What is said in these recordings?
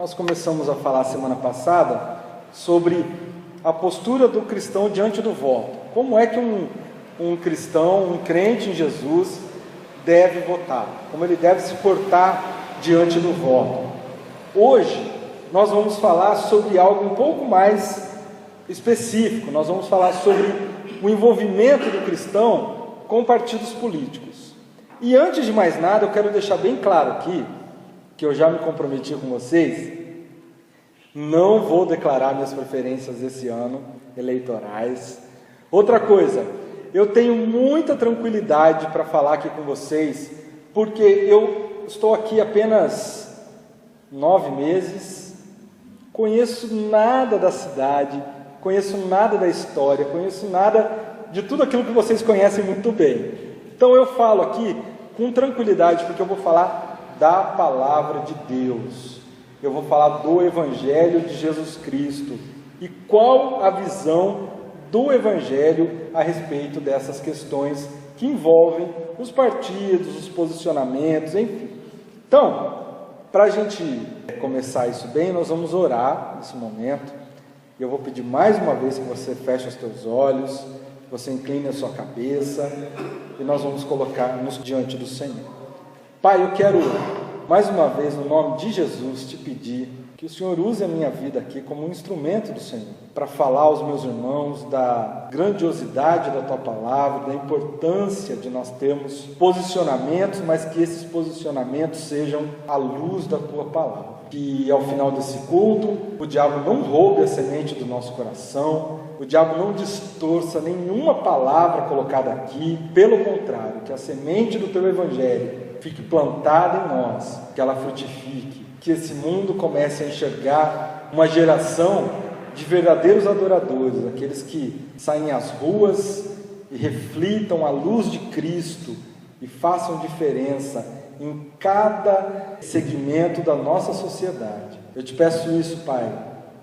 Nós começamos a falar semana passada sobre a postura do cristão diante do voto. Como é que um cristão, um crente em Jesus, deve votar? Como ele deve se portar diante do voto? Hoje, nós vamos falar sobre algo um pouco mais específico. Nós vamos falar sobre o envolvimento do cristão com partidos políticos. E antes de mais nada, eu quero deixar bem claro aqui, que eu já me comprometi com vocês, não vou declarar minhas preferências esse ano eleitorais. Outra coisa, eu tenho muita tranquilidade para falar aqui com vocês, porque eu estou aqui apenas 9 meses, conheço nada da cidade, conheço nada da história, conheço nada de tudo aquilo que vocês conhecem muito bem. Então eu falo aqui com tranquilidade, porque eu vou falar da palavra de Deus, eu vou falar do Evangelho de Jesus Cristo e qual a visão do Evangelho a respeito dessas questões que envolvem os partidos, os posicionamentos, enfim. Então, para a gente começar isso bem, nós vamos orar nesse momento. Eu vou pedir mais uma vez que você feche os teus olhos, que você incline a sua cabeça e nós vamos colocar-nos diante do Senhor. Pai, eu quero, mais uma vez, no nome de Jesus, te pedir que o Senhor use a minha vida aqui como um instrumento do Senhor, para falar aos meus irmãos da grandiosidade da Tua Palavra, da importância de nós termos posicionamentos, mas que esses posicionamentos sejam à luz da Tua Palavra. Que ao final desse culto, o diabo não roube a semente do nosso coração, o diabo não distorça nenhuma palavra colocada aqui, pelo contrário, que a semente do Teu Evangelho fique plantada em nós, que ela frutifique, que esse mundo comece a enxergar uma geração de verdadeiros adoradores, aqueles que saem às ruas e reflitam a luz de Cristo e façam diferença em cada segmento da nossa sociedade. Eu te peço isso, Pai,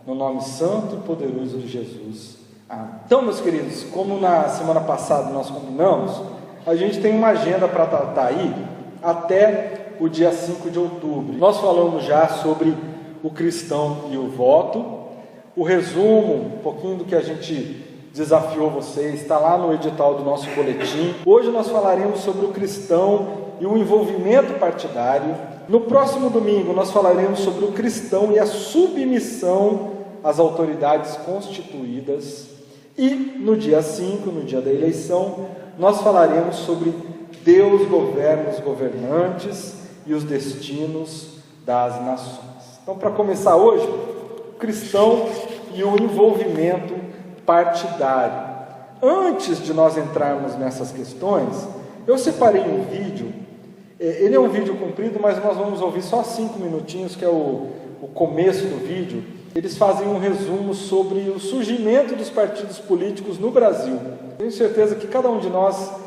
no nome santo e poderoso de Jesus. Amém. Então, meus queridos, como na semana passada nós combinamos, a gente tem uma agenda para tratar aí até o dia 5 de outubro. Nós falamos já sobre o cristão e o voto. O resumo, um pouquinho do que a gente desafiou vocês, está lá no edital do nosso boletim. Hoje nós falaremos sobre o cristão e o envolvimento partidário. No próximo domingo nós falaremos sobre o cristão e a submissão às autoridades constituídas. E no dia 5, no dia da eleição, nós falaremos sobre Deus governa os governantes e os destinos das nações. Então, para começar hoje, o cristão e o envolvimento partidário. Antes de nós entrarmos nessas questões, eu separei um vídeo. Ele é um vídeo comprido, mas nós vamos ouvir só 5 minutinhos, que é o começo do vídeo. Eles fazem um resumo sobre o surgimento dos partidos políticos no Brasil. Tenho certeza que cada um de nós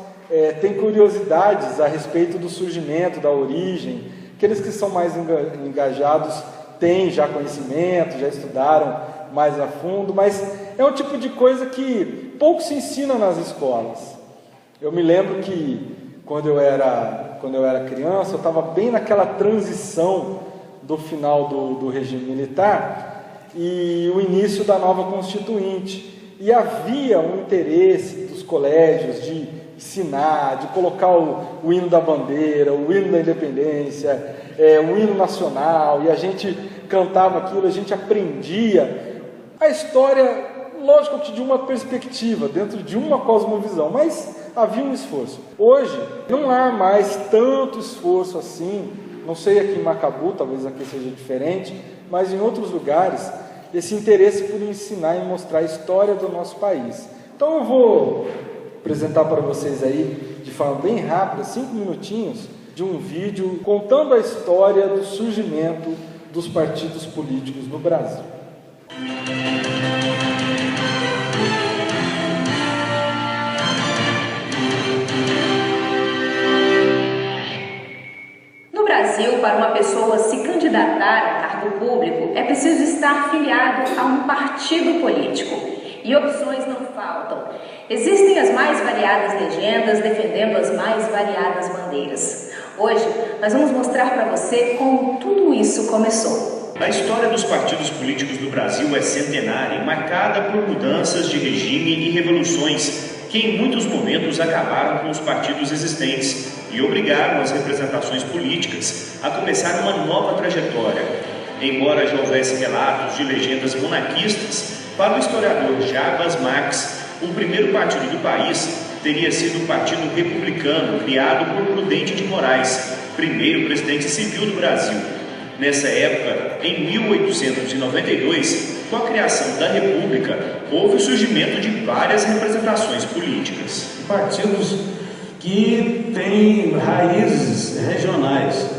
tem curiosidades a respeito do surgimento, da origem. Aqueles que são mais engajados têm já conhecimento, já estudaram mais a fundo, mas é um tipo de coisa que pouco se ensina nas escolas. Eu me lembro que quando eu era criança, eu estava bem naquela transição do final do regime militar e o início da nova Constituinte. E havia um interesse dos colégios de ensinar, de colocar o hino da bandeira, o hino da independência, o hino nacional, e a gente cantava aquilo, a gente aprendia a história, lógico que de uma perspectiva, dentro de uma cosmovisão, mas havia um esforço. Hoje não há mais tanto esforço assim, não sei aqui em Macabu, talvez aqui seja diferente, mas em outros lugares, esse interesse por ensinar e mostrar a história do nosso país. Então eu vou apresentar para vocês aí, de forma bem rápida, 5 minutinhos, de um vídeo contando a história do surgimento dos partidos políticos no Brasil. No Brasil, para uma pessoa se candidatar a cargo público, é preciso estar filiado a um partido político. E opções não faltam. Existem as mais variadas legendas defendendo as mais variadas bandeiras. Hoje, nós vamos mostrar para você como tudo isso começou. A história dos partidos políticos do Brasil é centenária, marcada por mudanças de regime e revoluções que em muitos momentos acabaram com os partidos existentes e obrigaram as representações políticas a começar uma nova trajetória. Embora já houvesse relatos de legendas monarquistas, para o historiador Jarbas Marx, o primeiro partido do país teria sido o Partido Republicano, criado por Prudente de Moraes, primeiro presidente civil do Brasil. Nessa época, em 1892, com a criação da República, houve o surgimento de várias representações políticas. Partidos que têm raízes regionais,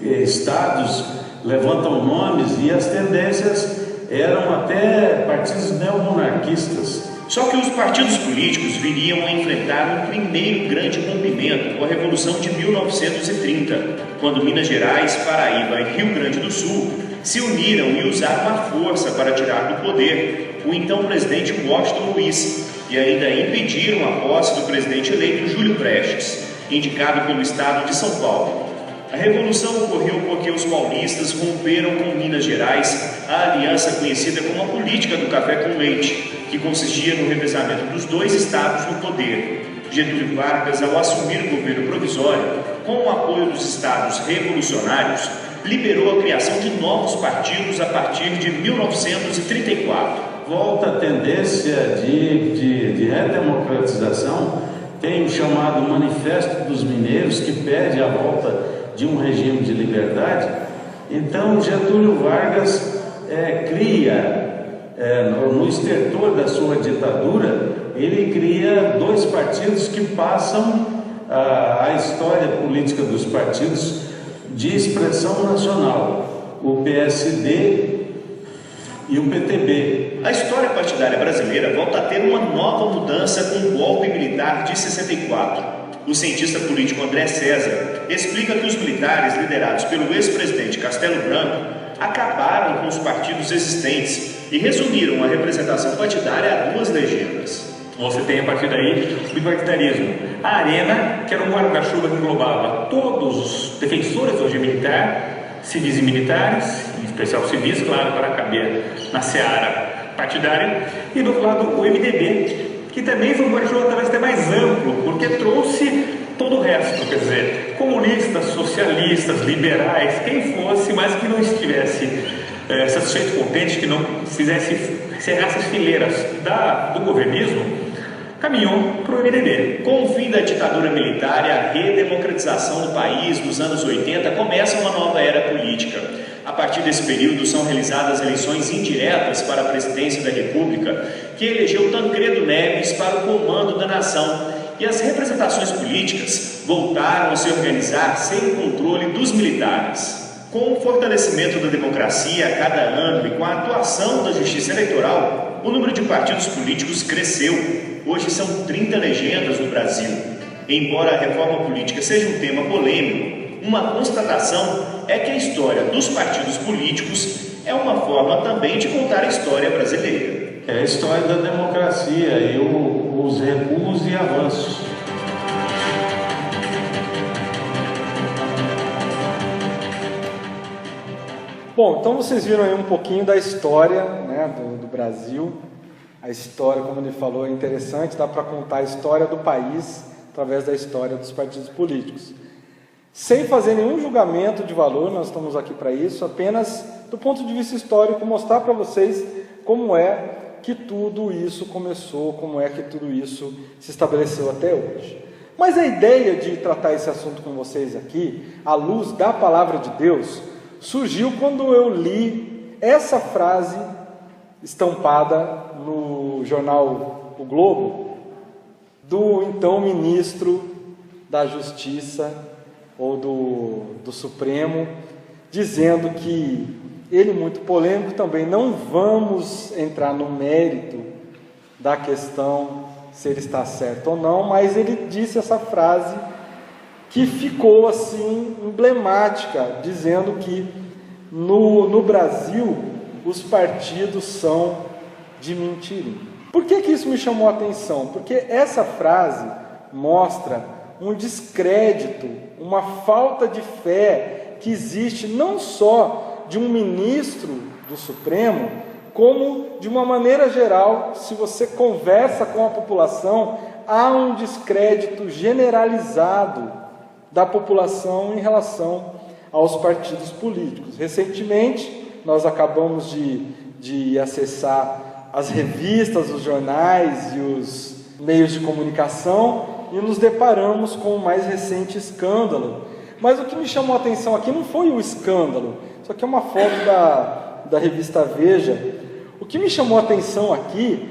estados levantam nomes e as tendências eram até partidos neomonarquistas. Só que os partidos políticos viriam a enfrentar um primeiro grande rompimento com a Revolução de 1930, quando Minas Gerais, Paraíba e Rio Grande do Sul se uniram e usaram a força para tirar do poder o então presidente Washington Luiz e ainda impediram a posse do presidente eleito Júlio Prestes, indicado pelo estado de São Paulo. A Revolução ocorreu porque os paulistas romperam com Minas Gerais a aliança conhecida como a política do café com leite, que consistia no revezamento dos dois estados no poder. Getúlio Vargas, ao assumir o governo provisório, com o apoio dos estados revolucionários, liberou a criação de novos partidos a partir de 1934. Volta a tendência de redemocratização, tem o chamado Manifesto dos Mineiros, que pede a volta de um regime de liberdade. Então Getúlio Vargas cria, no estertor da sua ditadura, ele cria dois partidos que passam a história política dos partidos de expressão nacional, o PSD e o PTB. A história partidária brasileira volta a ter uma nova mudança com o golpe militar de 64. O cientista político André César explica que os militares liderados pelo ex-presidente Castelo Branco acabaram com os partidos existentes e resumiram a representação partidária a duas legendas. Você tem a partir daí o bipartidarismo. A Arena, que era um guarda-chuva que englobava todos os defensores do regime militar, civis e militares, em especial civis, claro, para caber na seara partidária, e do outro lado o MDB, que também foi um guarda-chuva talvez até mais amplo, porque trouxe todo o resto, quer dizer, comunistas, socialistas, liberais, quem fosse, mas que não estivesse satisfeito, contente, que não cerrasse as fileiras do governismo, caminhou para o MDB. Com o fim da ditadura militar e a redemocratização do país nos anos 80, começa uma nova era política. A partir desse período são realizadas eleições indiretas para a presidência da República, que elegeu Tancredo Neves para o comando da nação, e as representações políticas voltaram a se organizar sem o controle dos militares. Com o fortalecimento da democracia a cada ano e com a atuação da justiça eleitoral, o número de partidos políticos cresceu. Hoje são 30 legendas no Brasil. Embora a reforma política seja um tema polêmico, uma constatação é que a história dos partidos políticos é uma forma também de contar a história brasileira. É a história da democracia e os recuos e avanços. Bom, então vocês viram aí um pouquinho da história, né, do Brasil. A história, como ele falou, é interessante, dá para contar a história do país através da história dos partidos políticos. Sem fazer nenhum julgamento de valor, nós estamos aqui para isso, apenas do ponto de vista histórico, mostrar para vocês como é que tudo isso começou, como é que tudo isso se estabeleceu até hoje. Mas a ideia de tratar esse assunto com vocês aqui, à luz da Palavra de Deus, surgiu quando eu li essa frase estampada no jornal O Globo, do então ministro da Justiça, ou do Supremo, dizendo que ele, muito polêmico também, não vamos entrar no mérito da questão se ele está certo ou não, mas ele disse essa frase que ficou assim emblemática, dizendo que no Brasil os partidos são de mentirinha. Por que isso me chamou a atenção? Porque essa frase mostra um descrédito, uma falta de fé que existe não só de um ministro do Supremo, como, de uma maneira geral, se você conversa com a população, há um descrédito generalizado da população em relação aos partidos políticos. Recentemente, nós acabamos de acessar as revistas, os jornais e os meios de comunicação e nos deparamos com o mais recente escândalo. Mas o que me chamou a atenção aqui não foi o escândalo, isso aqui é uma foto da revista Veja. O que me chamou a atenção aqui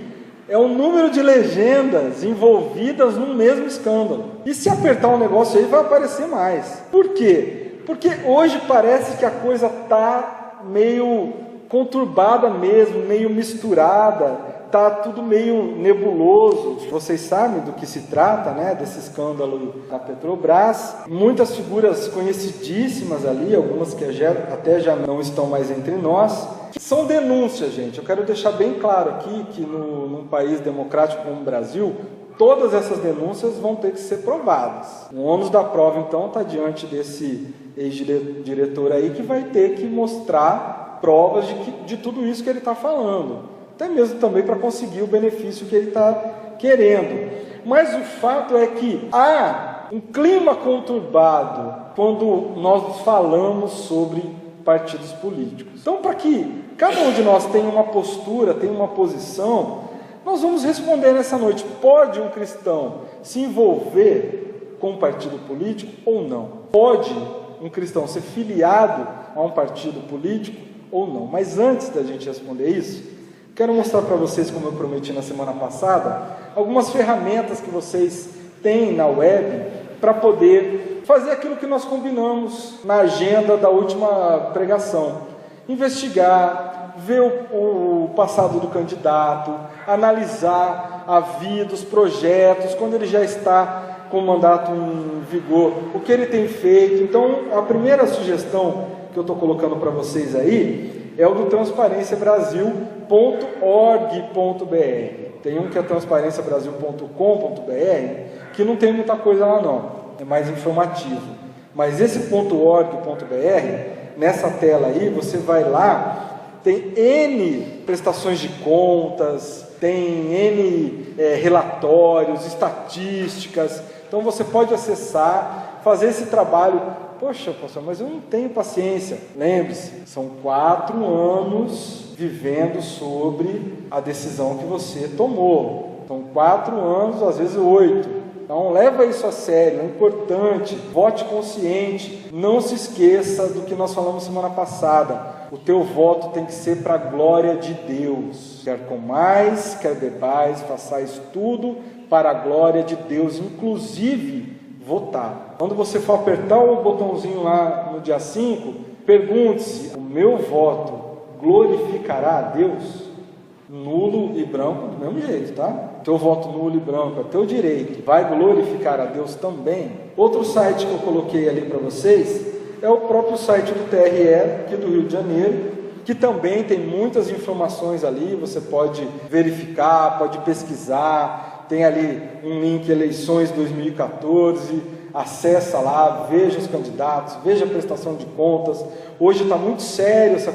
é o número de legendas envolvidas no mesmo escândalo. E se apertar um negócio aí, vai aparecer mais. Por quê? Porque hoje parece que a coisa está meio conturbada mesmo, meio misturada, está tudo meio nebuloso. Vocês sabem do que se trata, né? Desse escândalo da Petrobras. Muitas figuras conhecidíssimas ali, algumas que até já não estão mais entre nós. São denúncias, gente. Eu quero deixar bem claro aqui que num país democrático como o Brasil, todas essas denúncias vão ter que ser provadas. O ônus da prova, então, está diante desse ex-diretor aí, que vai ter que mostrar provas de tudo isso que ele está falando. Até mesmo também para conseguir o benefício que ele está querendo. Mas o fato é que há um clima conturbado quando nós falamos sobre partidos políticos. Então, para que cada um de nós tenha uma postura, tenha uma posição, nós vamos responder nessa noite: pode um cristão se envolver com um partido político ou não? Pode um cristão ser filiado a um partido político ou não? Mas antes da gente responder isso, quero mostrar para vocês, como eu prometi na semana passada, algumas ferramentas que vocês têm na web para poder fazer aquilo que nós combinamos na agenda da última pregação. Investigar, ver o passado do candidato, analisar a vida, os projetos, quando ele já está com o mandato em vigor, o que ele tem feito. Então, a primeira sugestão que eu estou colocando para vocês aí é o do transparenciabrasil.org.br. Tem um que é transparenciabrasil.com.br, que não tem muita coisa lá não, é mais informativo. Mas esse .org.br, nessa tela aí, você vai lá, tem N prestações de contas, tem N relatórios, estatísticas. Então você pode acessar, fazer esse trabalho. Poxa, pastor, mas eu não tenho paciência. Lembre-se, são 4 anos vivendo sobre a decisão que você tomou. São 4 anos, às vezes 8. Então leva isso a sério, é importante. Vote consciente. Não se esqueça do que nós falamos semana passada. O teu voto tem que ser para a glória de Deus. Quer comais, quer bebais, façais tudo para a glória de Deus, inclusive votar. Quando você for apertar o botãozinho lá no dia 5, pergunte-se: o meu voto glorificará a Deus? Nulo e branco do mesmo jeito, tá? Teu voto nulo e branco é teu direito, vai glorificar a Deus também? Outro site que eu coloquei ali para vocês é o próprio site do TRE aqui do Rio de Janeiro, que também tem muitas informações ali. Você pode verificar, pode pesquisar. Tem ali um link Eleições 2014, acessa lá, veja os candidatos, veja a prestação de contas. Hoje está muito sério essa coisa